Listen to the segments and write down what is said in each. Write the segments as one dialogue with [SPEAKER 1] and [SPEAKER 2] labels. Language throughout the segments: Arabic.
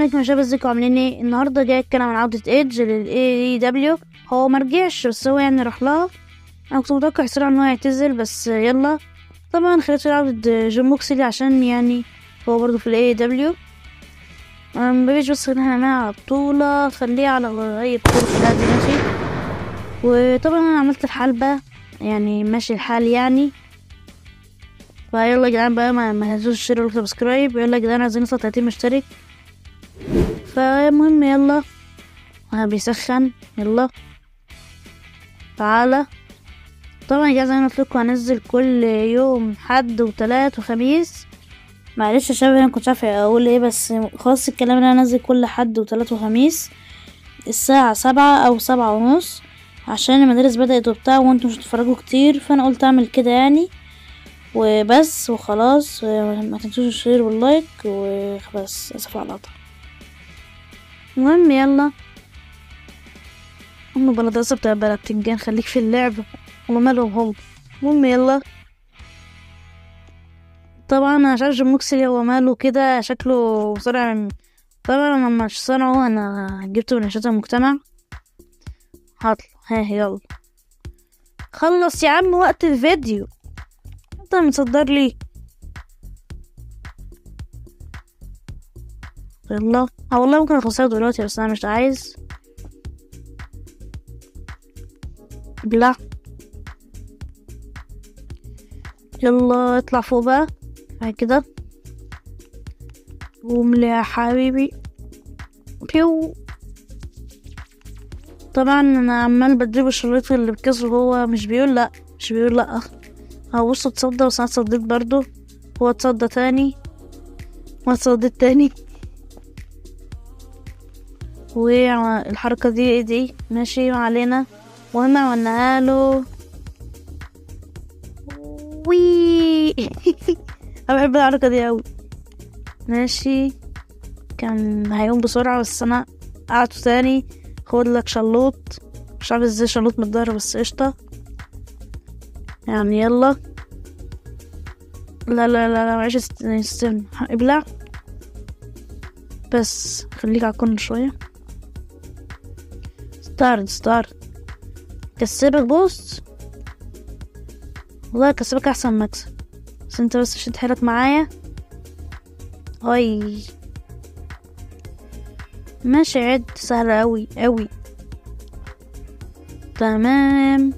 [SPEAKER 1] عليكم يا شباب، ازيكم عاملين ايه؟ النهارده جاي اتكلم عن عودة ايدج للاي دبليو. هو مرجعش بس هو يعني راح لها. انا كنت متوقع صراحة ان هو يعتزل بس يلا. طبعا خليته عودة جون موكسلي عشان يعني هو برضو في الاي دبليو. مبيش بس ان احنا نعملها بطولة، خليها على اي بطولة في الهادي ماشي. وطبعا انا عملت الحلبة يعني ماشي الحال يعني. فيلا يا جدعان بقى ما تنسوش تشتركوا وسبسكرايب. يلا يا جدعان عايزين نوصل 30 مشترك. فالمهم يلا بيسخن يلا تعالى. طبعا يا جدعان زي ما قلت لكم هنزل كل يوم حد وتلات وخميس. معلش يا شباب انا كنت عارفه اقول ايه، بس خلاص الكلام اللي انا هنزل كل حد وتلات وخميس الساعه 7 أو 7:30 عشان المدارس بدأت وبتاع وانتم مش هتتفرجوا كتير، فانا قلت اعمل كده يعني وبس وخلاص. ما تنسوش الشير واللايك وبس. اسف على القطع. المهم يلا هم بلدرسة بتاع بلدتنجان، خليك في اللعب ومالهم هم. المهم يلا طبعا انا مش عارف جون موكسلي هو ماله كده شكله صنع. طبعا انا مش صنعه، انا جبته من نشاط المجتمع. هطلع يلا خلص يا عم وقت الفيديو، انت متصدر لي. يلا والله ممكن اخلصها دلوقتي بس انا مش عايز. بلا يلا اطلع فوق بقى بعد كده. قوم لي يا حبيبي بيو. طبعا انا عمال بدرب الشريط اللي بكسره، هو مش بيقول لا هو بص اتصدى بس انا اتصديت برضو. هو اتصدى تاني واتصديت تاني. والحركة دي ماشي ما علينا. وهنا عملناها له وي. انا بحب الحركة دي اوي ماشي. كان هيقوم بسرعة بس انا قعدته تاني. خد لك شلوط، مش عارف ازاي شلوط من الظهر بس قشطة يعني. يلا لا معيش استنى ابلع بس خليك على الكورنر شوية. ستارت كسبك بص، والله كسبك احسن مكسب بس انت بس شد حيلك معايا. هاي ماشي عد سهلة اوي تمام.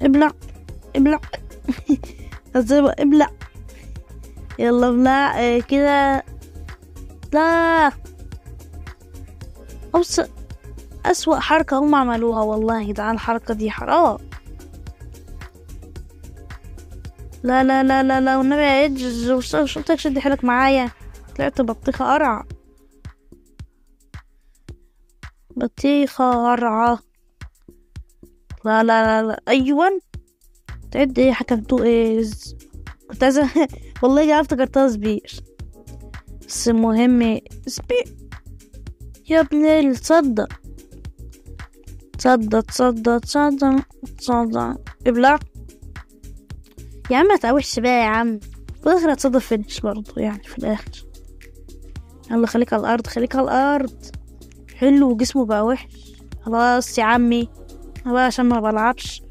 [SPEAKER 1] ابلع ابلع يلا ابلع كده. لا أسوأ حركة هم عملوها والله يا جدعان، الحركة دي حرام. لا والنبي يا ايدج قلتلك شد حيلك معايا. طلعت بطيخة قرع لا ايوه تعد ايه حكمتو ايه. كنت عايزة والله جا افتكرتها سبير بس المهم سبير يا ابني. تصدق ابلع يا عم. متقوحش بقى يا عم، في الاخر هتصدف فينش برضو يعني في الاخر. يلا خليك على الارض حلو. جسمه بقى وحش خلاص يا عمي بقى عشان ما بلعبش.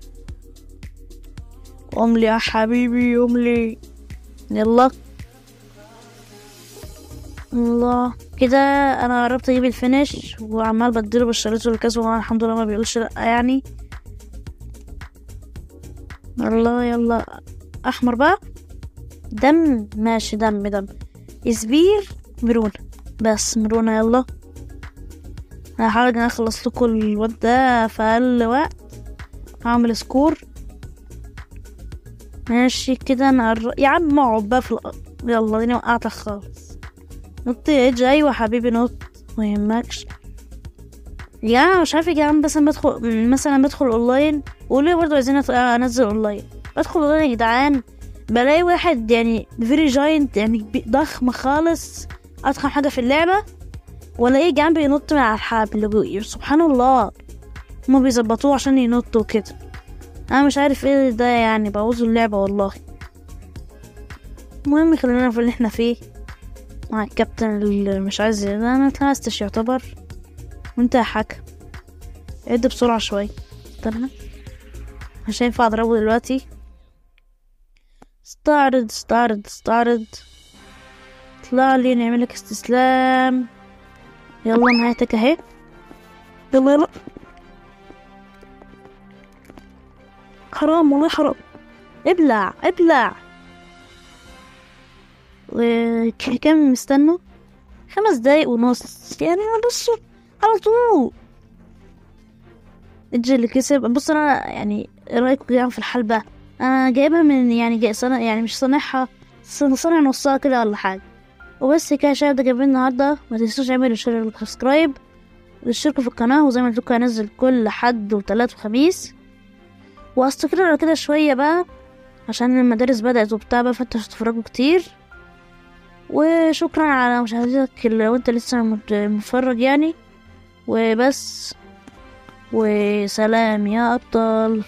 [SPEAKER 1] قوم لي يا حبيبي قوم لي. يلا الله كده انا قربت اجيب الفينش وعمال بديله بالشريط والكاس وانا الحمد لله ما بيقولش لا يعني. يلا احمر بقى دم ماشي. دم اسبير مرونة بس مرونة. يلا هحاول ان اخلص لكم الواد ده في اقل وقت. هعمل سكور ماشي كده. انا يا عم اقعد بقى في يلا ديني وقعتك خالص. نط يا ايدج ايوه حبيبي نط ميهمكش يا مش عارف يا جدعان. بس بدخل اونلاين وليه برضه عايزين انزل اونلاين. بدخل اونلاين يا جدعان بلاقي واحد يعني فيري جاينت يعني ضخم خالص اضخم حاجه في اللعبه، والاقيه جنبي ينط من على الحبل. سبحان الله هما بيظبطوه عشان ينطوا كده. انا مش عارف ايه ده يعني بوظوا اللعبه والله. المهم خلينا في اللي احنا فيه. مع الكابتن اللي مش عايز، انا اتلمستش يعتبر. وانت يا حكم عد بسرعة شوية. استنى، مش هينفع اضربه دلوقتي. استعرض استعرض استعرض، اطلع لي نعملك استسلام. يلا نهايتك اهي، يلا يلا. حرام والله حرام، ابلع ابلع. كم مستنوا؟ 5 دقايق ونص يعني، بص على طول. الجي اللي كسب. بص انا يعني ايه رايكم يعني في الحلبة؟ انا جايبها من يعني جاي صنع، يعني مش صانعها، صانع نصها كده ولا حاجه. وبس كده يا شباب، ده جايبين النهارده. ما تنسوش تعملوا شير وسبسكرايب وتشتركوا في القناه، وزي ما قلت لكم هنزل كل حد وثلاث وخميس، واستقر على كده شويه بقى عشان المدارس بدأت وبتاع بقى، فانتوا هتتفرجوا كتير. وشكرا على مشاهدتك لو انت لسه متفرج يعني. وبس، وسلام يا أبطال.